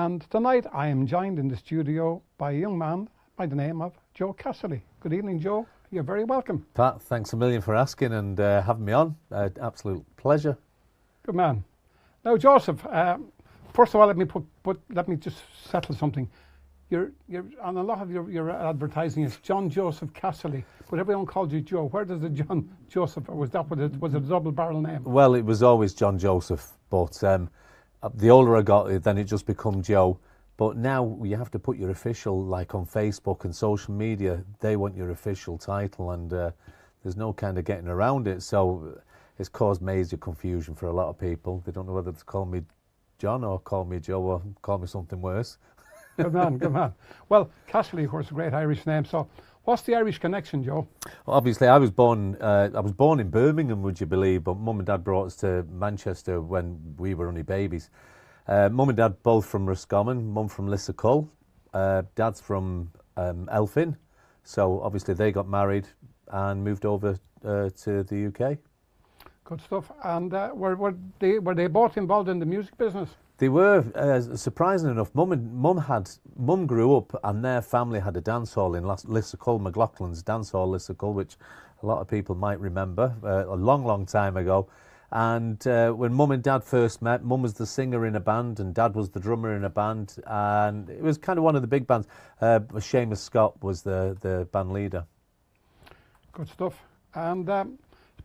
And tonight I am joined in the studio by a young man by the name of Joe Casserley. Good evening, Joe. You're very welcome. Pat, thanks a million for asking and having me on. Absolute pleasure. Good man. Now, Joseph, first of all, let me just settle something. You're on a lot of your advertising. It's John Joseph Casserley, but everyone called you Joe. Where does the John Joseph, or was it a double barrel name? Well, it was always John Joseph, but the older I got, then it just become Joe. But now you have to put your official, like on Facebook and social media, they want your official title, and there's no kind of getting around it. So it's caused major confusion for a lot of people. They don't know whether to call me John or call me Joe or call me something worse. Good man, good man. Well, Casserley, of course, is a great Irish name. So what's the Irish connection, Joe? Well, obviously, I was born in Birmingham, would you believe, but Mum and Dad brought us to Manchester when we were only babies. Mum and Dad both from Roscommon, Mum from Lissacull, Dad's from Elphin. So obviously they got married and moved over to the UK. Good stuff. And were they both involved in the music business? They were. Surprisingly enough, Mum grew up and their family had a dance hall in Lissacull, McLaughlin's Dance Hall, Lissacull, which a lot of people might remember a long, long time ago. And when Mum and Dad first met, Mum was the singer in a band and Dad was the drummer in a band, and it was kind of one of the big bands. Seamus Scott was the band leader. Good stuff. And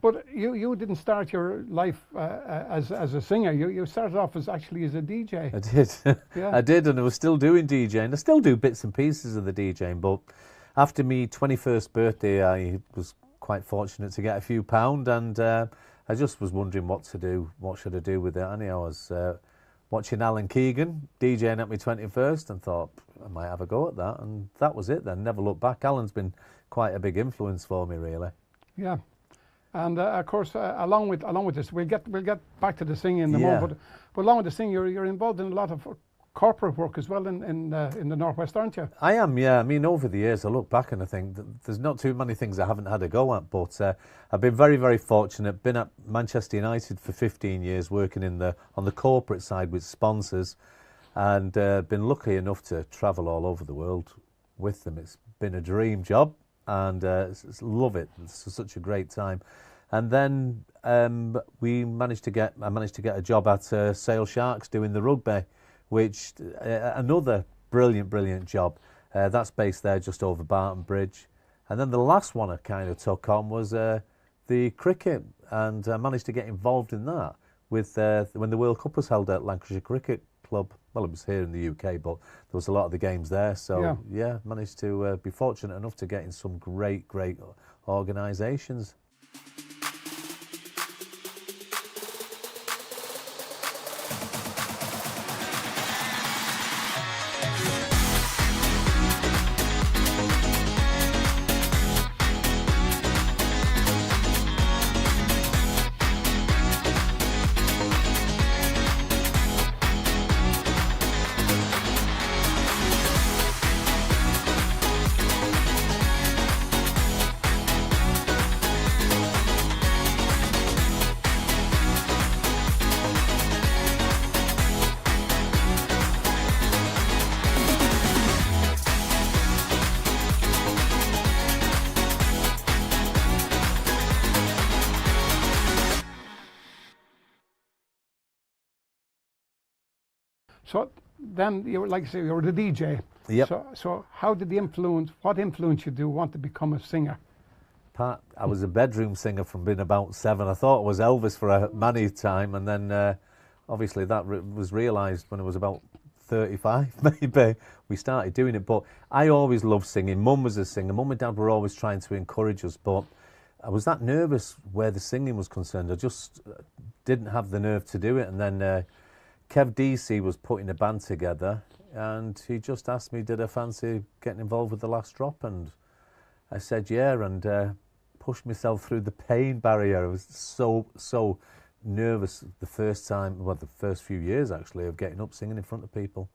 but you didn't start your life as a singer. You started off as a DJ. I did. Yeah. I did, and I was still doing DJing. I still do bits and pieces of the DJing, but after me 21st birthday, I was quite fortunate to get a few pound, and I just was wondering what to do. What should I do with it? And I was watching Alan Keegan DJing at my 21st and thought I might have a go at that. And that was it then. Never looked back. Alan's been quite a big influence for me, really. Yeah. And of course, along with this, we'll get back to the singing in a moment. But along with the singing, you're involved in a lot of corporate work as well in the Northwest, aren't you? I am, yeah. I mean, over the years, I look back and I think there's not too many things I haven't had a go at, but I've been very, very fortunate. Been at Manchester United for 15 years, working on the corporate side with sponsors, and been lucky enough to travel all over the world with them. It's been a dream job, and love it. It's such a great time. And then I managed to get a job at Sale Sharks doing the rugby, which another brilliant job. That's based there just over Barton Bridge. And then the last one I kind of took on was the cricket, and I managed to get involved in that with when the World Cup was held at Lancashire Cricket Club. Well, it was here in the UK, but there was a lot of the games there. So yeah managed to be fortunate enough to get in some great organisations. So then, like I say, you were the DJ. Yep. So what influenced you to want to become a singer? Pat, I was a bedroom singer from being about 7. I thought I was Elvis for a many time, and then obviously that was realised when I was about 35, maybe. We started doing it, but I always loved singing. Mum was a singer. Mum and Dad were always trying to encourage us, but I was that nervous where the singing was concerned. I just didn't have the nerve to do it, and then Kev DC was putting a band together, and he just asked me, did I fancy getting involved with The Last Drop? And I said yeah, and pushed myself through the pain barrier. I was so nervous the first few years actually of getting up singing in front of people.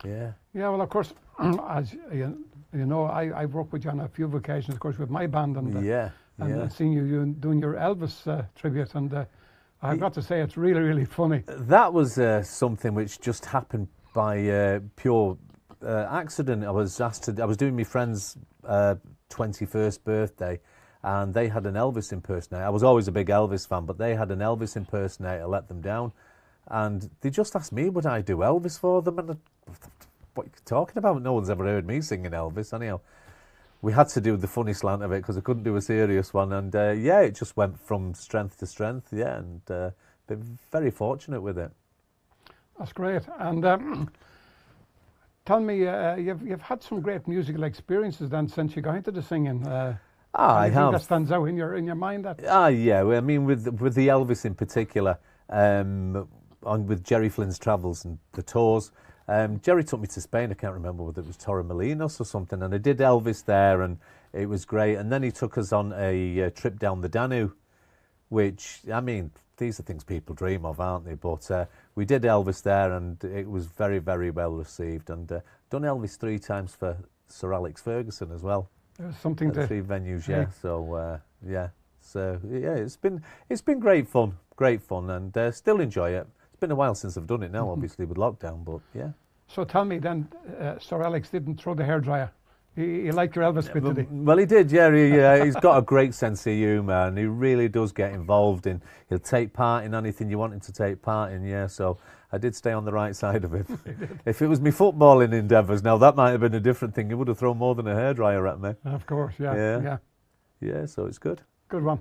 Yeah, well, of course, as you know, I've worked with you on a few occasions, of course, with my band, and seeing you doing your Elvis tribute, and I've got to say, it's really, really funny. That was something which just happened by pure accident. I was doing my friend's 21st birthday, and they had an Elvis impersonator. I was always a big Elvis fan, but they had an Elvis impersonator, let them down. And they just asked me, would I do Elvis for them? And what are you talking about? No one's ever heard me singing Elvis. Anyhow, we had to do the funny slant of it because I couldn't do a serious one. And yeah, it just went from strength to strength. Yeah, and been very fortunate with it. That's great. And tell me, you've had some great musical experiences then since you got into the singing. I have. That stands out in your mind. That. Yeah. Well, I mean, with the Elvis in particular, with Jerry Flynn's travels and the tours. Jerry took me to Spain. I can't remember whether it was Torremolinos or something, and I did Elvis there, and it was great. And then he took us on a trip down the Danube, which, I mean, these are things people dream of, aren't they? But we did Elvis there, and it was very, very well received. And done Elvis 3 times for Sir Alex Ferguson as well. There's something to 3 venues, yeah. So yeah, so yeah, it's been great fun, and still enjoy it. It's been a while since I've done it now, obviously with lockdown, but yeah. So tell me then, Sir Alex didn't throw the hairdryer. He liked your Elvis bit, did he? Well, he did, yeah. He's got a great sense of humour, and he really does get involved in. He'll take part in anything you want him to take part in, yeah. So I did stay on the right side of it. If it was me footballing endeavours, now that might have been a different thing. He would have thrown more than a hairdryer at me. Of course, yeah. Yeah, so it's good. Good one.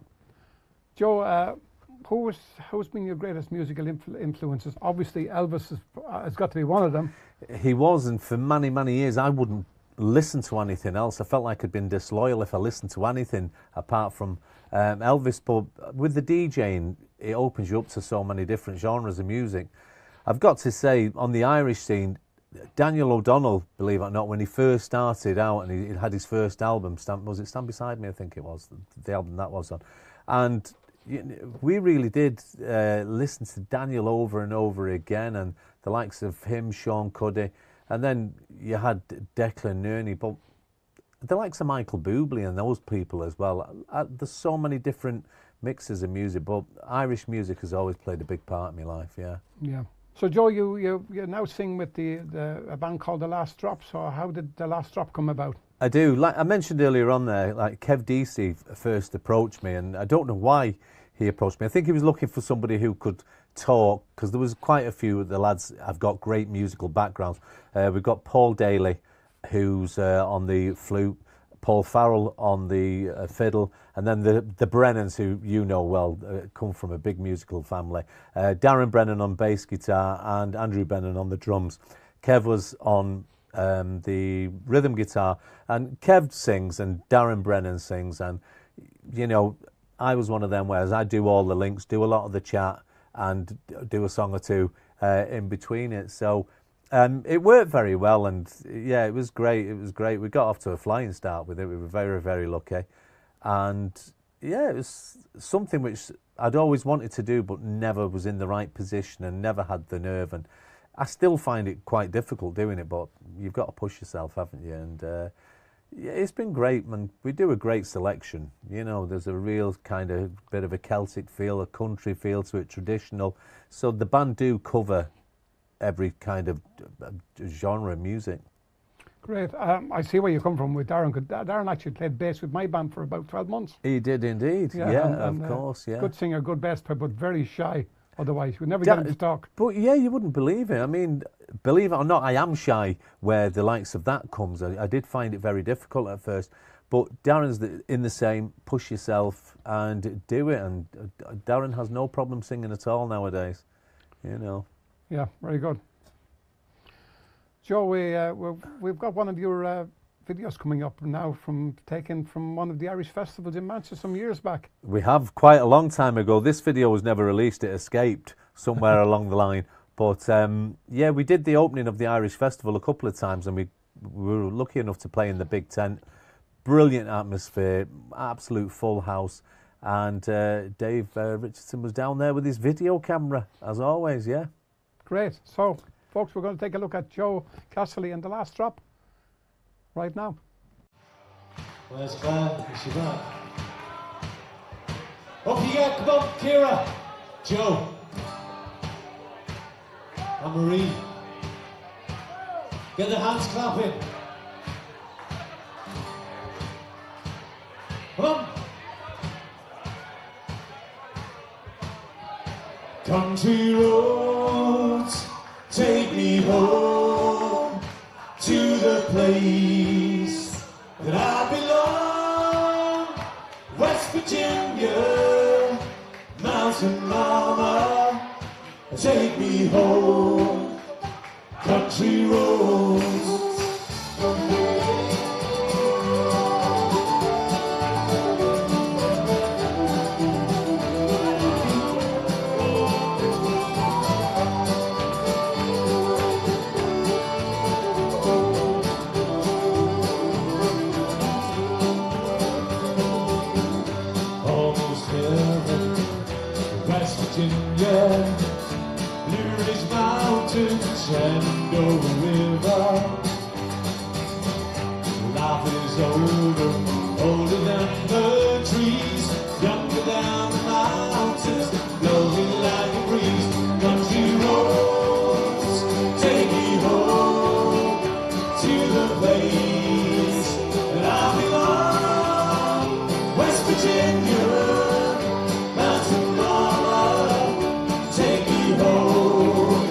Joe, who's been your greatest musical influences? Obviously, Elvis has got to be one of them. He was, and for many, many years, I wouldn't listen to anything else. I felt like I'd been disloyal if I listened to anything apart from Elvis. But with the DJing, it opens you up to so many different genres of music. I've got to say, on the Irish scene, Daniel O'Donnell, believe it or not, when he first started out and he had his first album, Stand Beside Me, I think it was, the album that was on. And we really did listen to Daniel over and over again, and the likes of him, Sean Cuddy, and then you had Declan Nerney, but the likes of Michael Bublé and those people as well. There's so many different mixes of music, but Irish music has always played a big part in my life, yeah. Yeah. So Joe, you now sing with a band called The Last Drop. So how did The Last Drop come about? I do. Like I mentioned earlier on there, like Kev Deasy first approached me, and I don't know why he approached me. I think he was looking for somebody who could talk, because there was quite a few of the lads have got great musical backgrounds. We've got Paul Daly, who's on the flute, Paul Farrell on the fiddle, and then the Brennans, who you know well, come from a big musical family. Darren Brennan on bass guitar and Andrew Brennan on the drums. Kev was on the rhythm guitar, and Kev sings and Darren Brennan sings, and you know, I was one of them, whereas I do all the links, do a lot of the chat, and do a song or two in between it. So it worked very well, and yeah, it was great. It was great. We got off to a flying start with it. We were very, very lucky, and yeah, it was something which I'd always wanted to do, but never was in the right position and never had the nerve. And I still find it quite difficult doing it, but you've got to push yourself, haven't you? And yeah, it's been great, man. We do a great selection. You know, there's a real kind of bit of a Celtic feel, a country feel to it, traditional. So the band do cover every kind of genre of music. Great. I see where you come from with Darren. Darren actually played bass with my band for about 12 months. He did indeed. Yeah, of course, yeah. Good singer, good bass player, but very shy. Otherwise, we'd never get him to talk. But yeah, you wouldn't believe it. I mean, believe it or not, I am shy where the likes of that comes. I did find it very difficult at first. But Darren's in the same, push yourself and do it. And Darren has no problem singing at all nowadays, you know. Yeah, very good. Joe, we've got one of your videos coming up now taken from one of the Irish festivals in Manchester some years back. We have, quite a long time ago. This video was never released. It escaped somewhere along the line. But yeah, we did the opening of the Irish festival a couple of times, and we were lucky enough to play in the big tent. Brilliant atmosphere, absolute full house. And Dave Richardson was down there with his video camera, as always, yeah. Great. So, folks, we're going to take a look at Joe Casserley and The Last Drop right now. Where's Claire? Is she back? Up you get, come on, Kira, Joe, and Marie. Get the hands clapping. Come on. Country roads, take me home to the place that I belong. West Virginia, mountain mama, take me home. Country roads. Almost heaven, West Virginia, Blue Ridge Mountains, Shenandoah River. Life is older, older than the trees, younger than the mountains, blowing like a breeze. Country roads, take me home to the place that I belong. West Virginia, mountain mama, take me home.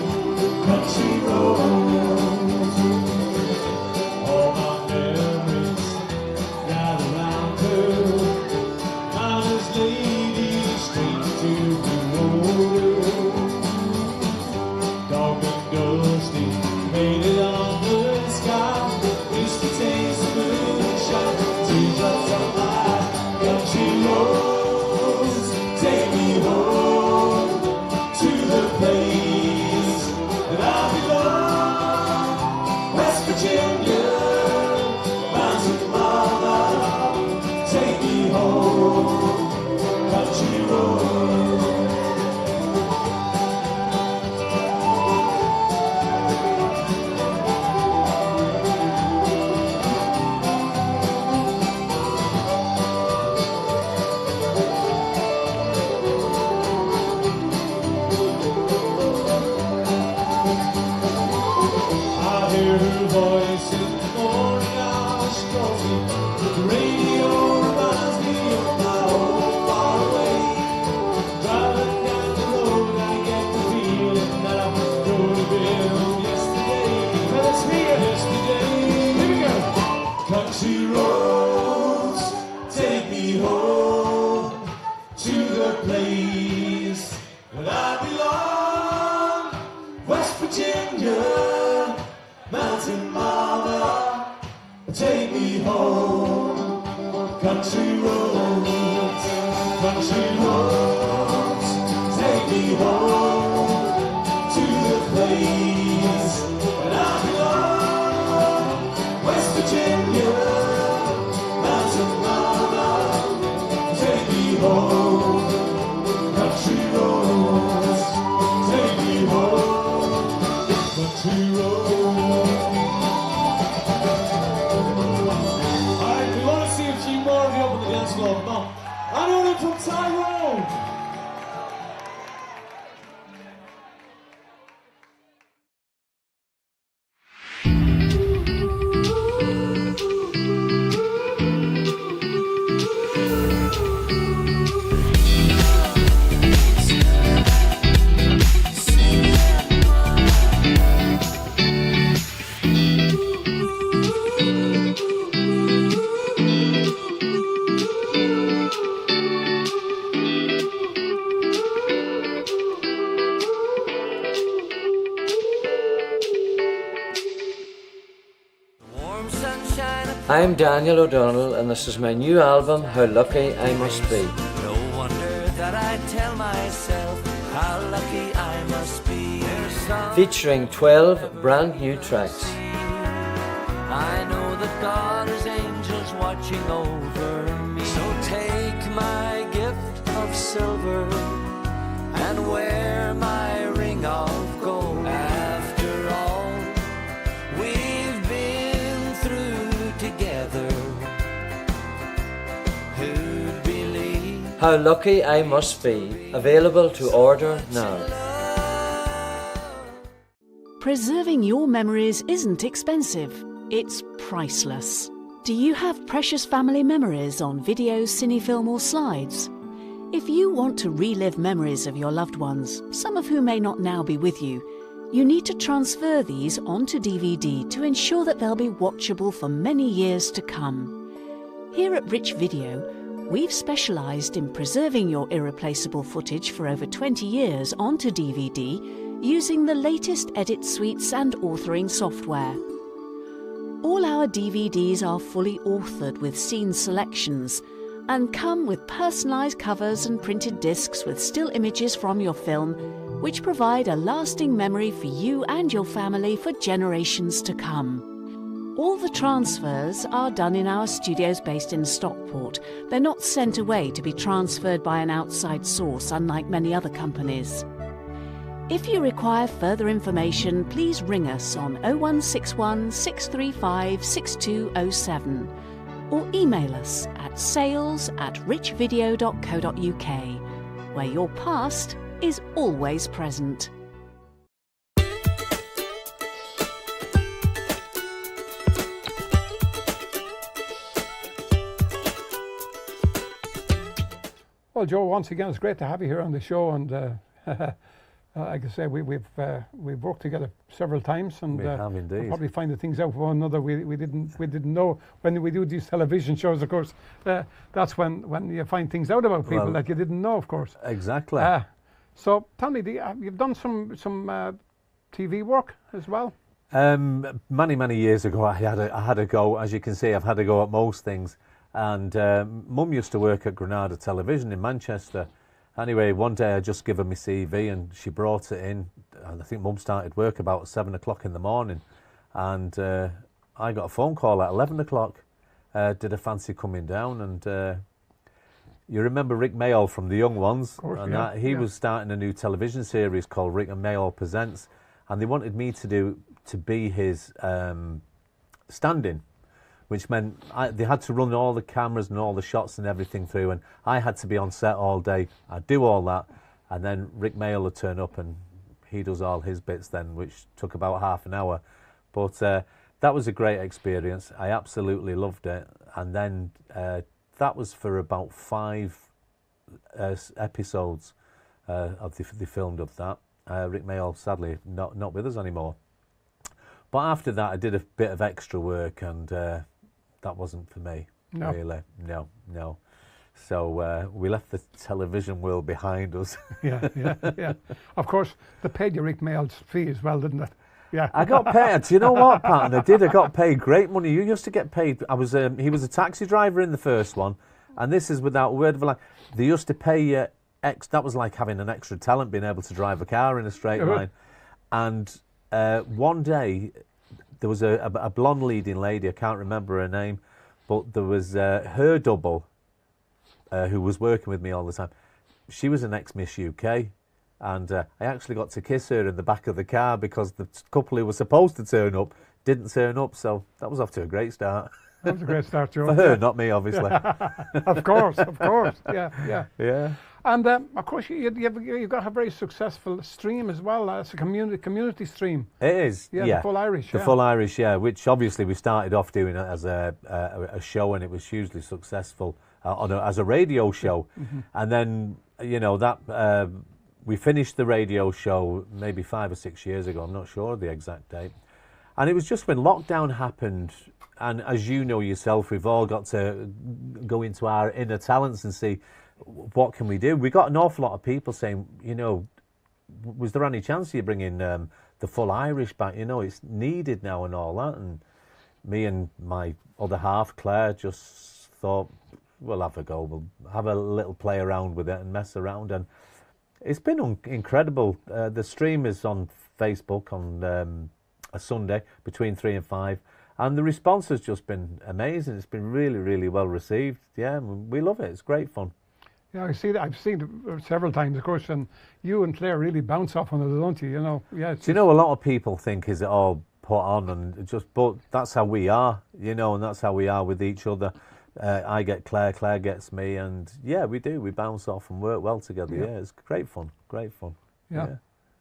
Country roads. All my memories gather round her. Honest lady, straight to the road. Dark and dusty, painted on the sky. Used to taste the moonshine, teardrops on my country roads. Take me home to the place that I belong. West Virginia, mountain mama, take me home. Country roads. I hear her voice in the morning hour, strolling. The radio reminds me of my home far away. Driving down the road, I get the feeling that I could have been home yesterday. Let's hear yesterday. Here we go. Country roads, take me home to the place that I belong. West Virginia, mountain mama, take me home. Country roads, take me home to the place that I belong. West Virginia, mountain mama, take me home. Country roads, take me home. Country roads. Alright, we want to see a few more of you up on the dance floor. Come on. I know them from Tyrone. I'm Daniel O'Donnell and this is my new album, How Lucky I Must Be. No wonder that I tell myself how lucky I must be. Featuring 12 brand new tracks. I know that God has angels watching over me. So take my gift of silver and wear my ring of gold. After all we've been through together, who'd believe? How Lucky I Must Be. Available to order now. Preserving your memories isn't expensive, it's priceless. Do you have precious family memories on video, cinefilm or slides? If you want to relive memories of your loved ones, some of whom may not now be with you, you need to transfer these onto DVD to ensure that they'll be watchable for many years to come. Here at Rich Video, we've specialised in preserving your irreplaceable footage for over 20 years onto DVD using the latest edit suites and authoring software. All our DVDs are fully authored with scene selections and come with personalised covers and printed discs with still images from your film, which provide a lasting memory for you and your family for generations to come. All the transfers are done in our studios based in Stockport. They're not sent away to be transferred by an outside source, unlike many other companies. If you require further information, please ring us on 0161 635 6207 or email us at sales@richvideo.co.uk, where your past is always present. Well, Joe, once again, it's great to have you here on the show, and like I say, we've worked together several times, and We have indeed. we'll probably find the things out for one another we didn't know when we do these television shows. Of course, that's when you find things out about people Well, that you didn't know. Of course. Exactly. So tell me, you've done some TV work as well? Many years ago, I had a go. As you can see, I've had a go at most things. And Mum used to work at Granada Television in Manchester. Anyway, one day I just gave her my CV and she brought it in. And I think Mum started work about 7 o'clock in the morning. And I got a phone call at 11 o'clock. Did a fancy coming down? And you remember Rick Mayall from The Young Ones? Of course, and yeah, he was starting a new television series called Rick and Mayall Presents. And they wanted me to be his stand-in, which meant they had to run all the cameras and all the shots and everything through, and I had to be on set all day. I'd do all that, and then Rick Mayall would turn up and he does all his bits then, which took about half an hour. But that was a great experience. I absolutely loved it. And then that was for about 5 episodes they filmed of that. Rick Mayall, sadly, not with us anymore. But after that, I did a bit of extra work, and that wasn't for me, really. No. So we left the television world behind us. Yeah. Of course, they paid you Rick Mayall's fee as well, didn't it? Yeah. I got paid. Do you know what, Pat? I did. I got paid great money. You used to get paid. He was a taxi driver in the first one, and this is without a word of a lie. They used to pay you that was like having an extra talent, being able to drive a car in a straight line. And one day, there was a blonde leading lady, I can't remember her name, but there was her double who was working with me all the time. She was an ex-Miss UK, and I actually got to kiss her in the back of the car because the couple who were supposed to turn up didn't turn up, so that was off to a great start. That was a great start, Joe. For her, not me, obviously. Of course. Yeah. Yeah. And of course, you've got a very successful stream as well. It's a community stream. It is, yeah. The Full Irish. The Full Irish, yeah, which obviously we started off doing it as a show, and it was hugely successful as a radio show. Mm-hmm. And then, that we finished the radio show maybe 5 or 6 years ago. I'm not sure of the exact date. And it was just when lockdown happened, and as you know yourself, we've all got to go into our inner talents and see what can we do. We got an awful lot of people saying, was there any chance of you bringing the Full Irish back? It's needed now and all that. And me and my other half, Claire, just thought, we'll have a go. We'll have a little play around with it and mess around. And it's been incredible. The stream is on Facebook on a Sunday between 3 and 5. And the response has just been amazing. It's been really, really well received. Yeah, we love it. It's great fun. Yeah, I see that. I've seen it several times, of course, and you and Claire really bounce off on it, don't you? Yeah. Do you know, a lot of people think is it all put on and but that's how we are, and that's how we are with each other. I get Claire, Claire gets me, and yeah, we do. We bounce off and work well together. Yeah, it's great fun. Yeah.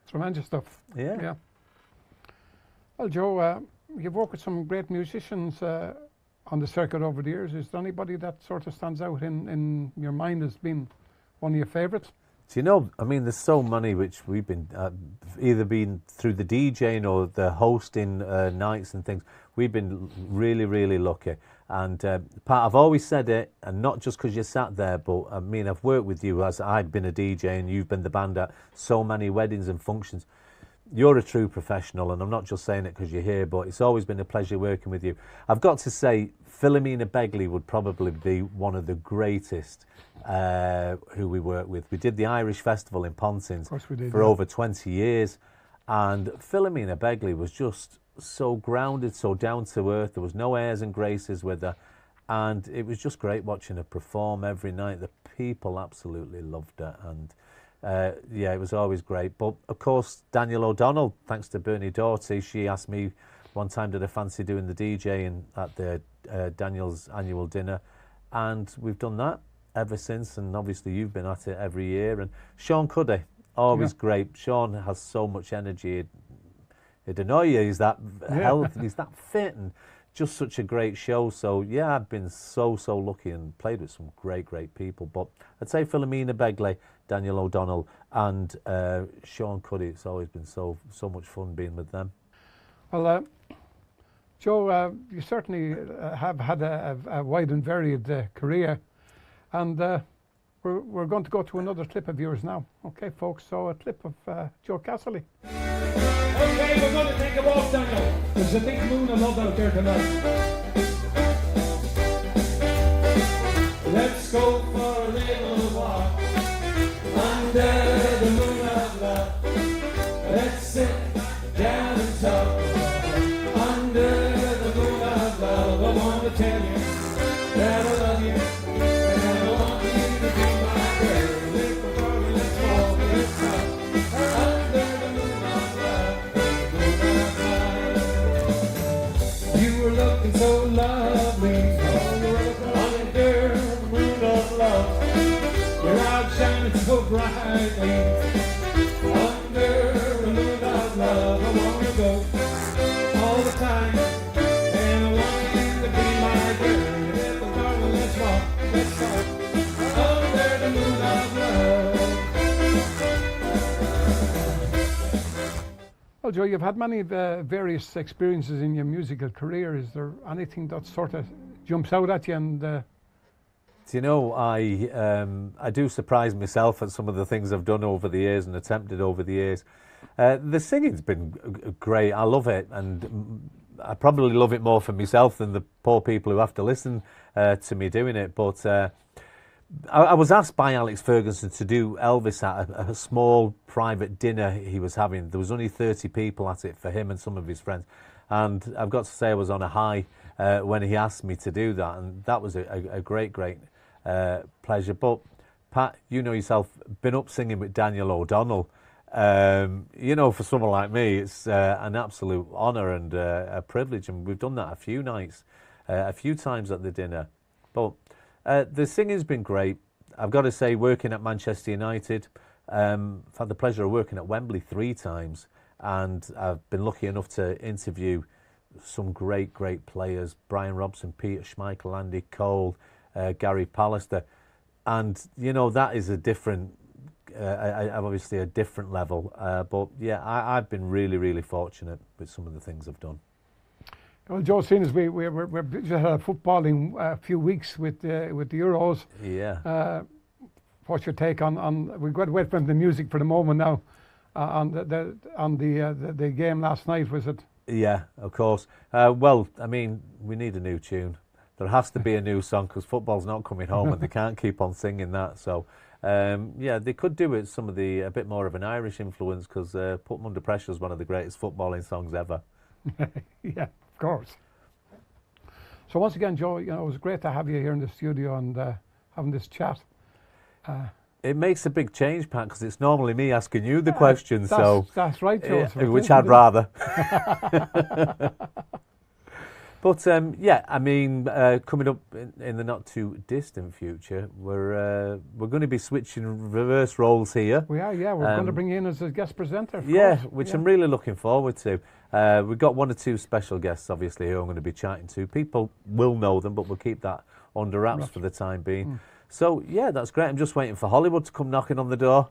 Tremendous stuff. Yeah. Well, Joe, you've worked with some great musicians on the circuit over the years. Is there anybody that sort of stands out in your mind as being one of your favourites? Do you know, I mean, there's so many which we've been either been through the DJing or the hosting nights and things. We've been really, really lucky. And Pat, I've always said it, and not just because you sat there, but I mean, I've worked with you as I'd been a DJ and you've been the band at so many weddings and functions. You're a true professional, and I'm not just saying it because you're here, but it's always been a pleasure working with you. I've got to say, Philomena Begley would probably be one of the greatest who we worked with. We did the Irish Festival in Pontins for over 20 years, and Philomena Begley was just so grounded, so down to earth. There was no airs and graces with her, and it was just great watching her perform every night. The people absolutely loved her, and yeah, it was always great. But of course, Daniel O'Donnell, thanks to Bernie Doughty, she asked me one time, did I fancy doing the DJing at the Daniel's annual dinner, and we've done that ever since. And obviously you've been at it every year. And Sean Cuddy, always great. Sean has so much energy. It'd annoy you. He's that healthy, he's that fit, and just such a great show. So yeah, I've been so lucky and played with some great people. But I'd say Philomena Begley, Daniel O'Donnell, and Sean Cuddy. It's always been so much fun being with them. Well, Joe, you certainly have had a wide and varied career, and we're going to go to another clip of yours now. Okay, folks, so a clip of Joe Casserley. Okay, we're going to take a walk, Daniel. There's a big moon of love out there tonight. Let's go for a little walk under the moon of love. Let's sit down and talk under the moon of love. I want to tell you that I love you, and I want you to be my girl. Little girl, let's walk, let's talk under the moon of love. You were looking so lovely under the moon of love. Your eyes shining so brightly under the moon of love. I want to go all the time, and I want you to be my girl. Little darling, let's walk, let's talk under the moon of love. Well, Joe, you've had many various experiences in your musical career. Is there anything that sort of jumps out at you? And do you know, I do surprise myself at some of the things I've done over the years and attempted over the years. The singing's been great. I love it, and I probably love it more for myself than the poor people who have to listen to me doing it. But I was asked by Alex Ferguson to do Elvis at a small private dinner he was having. There was only 30 people at it for him and some of his friends. And I've got to say I was on a high when he asked me to do that. And that was a great pleasure. But Pat, you know yourself, been up singing with Daniel O'Donnell. You know, for someone like me, it's an absolute honour and a privilege. And we've done that a few nights, a few times at the dinner. But the singing's been great. I've got to say, working at Manchester United, I've had the pleasure of working at Wembley 3 times, and I've been lucky enough to interview some great players: Brian Robson, Peter Schmeichel, Andy Cole, Gary Pallister. And you know, that is a different, obviously a different level. But yeah, I've been really fortunate with some of the things I've done. well, Joe, seeing as we're just had a footballing a few weeks with the Euros. Yeah. What's your take on? We've got away from the music for the moment now. On the game last night, was it? Yeah, of course. Well, I mean, we need a new tune. There has to be a new song because football's not coming home and they can't keep on singing that. So, yeah, they could do it a bit more of an Irish influence, because Put 'Em Under Pressure is one of the greatest footballing songs ever. Yeah, of course. So once again, Joe, you know, it was great to have you here in the studio and having this chat. It makes a big change, Pat, because it's normally me asking you the questions. That's right, Joe. Which I'd rather. But yeah, I mean, coming up in the not too distant future, we're going to be switching reverse roles here. We are, yeah. We're going to bring you in as a guest presenter. Of Yeah, course. which I'm really looking forward to. We've got one or two special guests, obviously, who I'm going to be chatting to. People will know them, but we'll keep that under wraps for the time being. So yeah, that's great. I'm just waiting for Hollywood to come knocking on the door.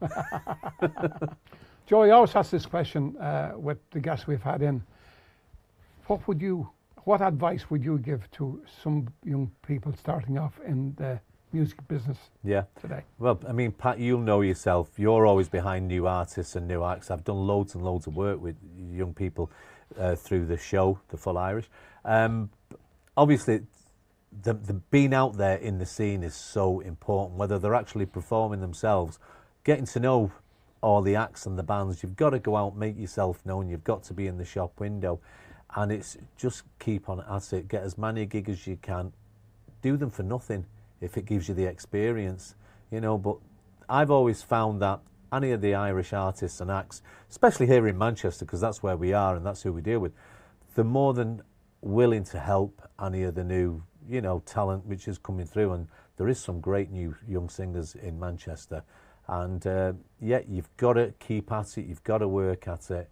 Joe, I always ask this question with the guests we've had in. What advice would you give to some young people starting off in the music business today? Well, I mean, Pat, you'll know yourself. You're always behind new artists and new acts. I've done loads and loads of work with young people through the show, The Full Irish. Obviously, the being out there in the scene is so important, whether they're actually performing themselves, getting to know all the acts and the bands. You've got to go out, make yourself known. You've got to be in the shop window. And it's just keep on at it. Get as many gigs as you can. Do them for nothing if it gives you the experience, you know. But I've always found that any of the Irish artists and acts, especially here in Manchester, because that's where we are and that's who we deal with, they're more than willing to help any of the new, you know, talent which is coming through. And there is some great new young singers in Manchester. And yeah, you've got to keep at it. You've got to work at it.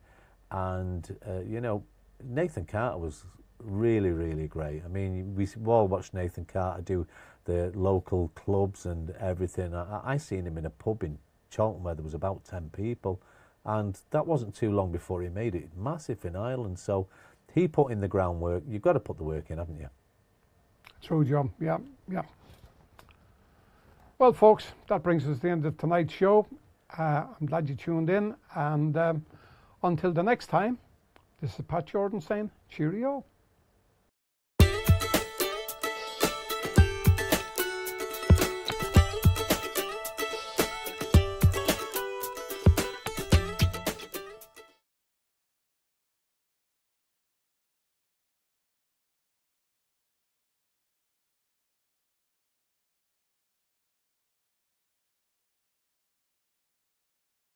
And, you know, Nathan Carter was really, really great. I mean, we all watched Nathan Carter do the local clubs and everything. I seen him in a pub in Charlton where there was about 10 people, and that wasn't too long before he made it massive in Ireland. So he put in the groundwork. You've got to put the work in, haven't you? True, John. Yeah, yeah. Well, folks, that brings us to the end of tonight's show. I'm glad you tuned in, and until the next time, this is Pat Jordan saying cheerio.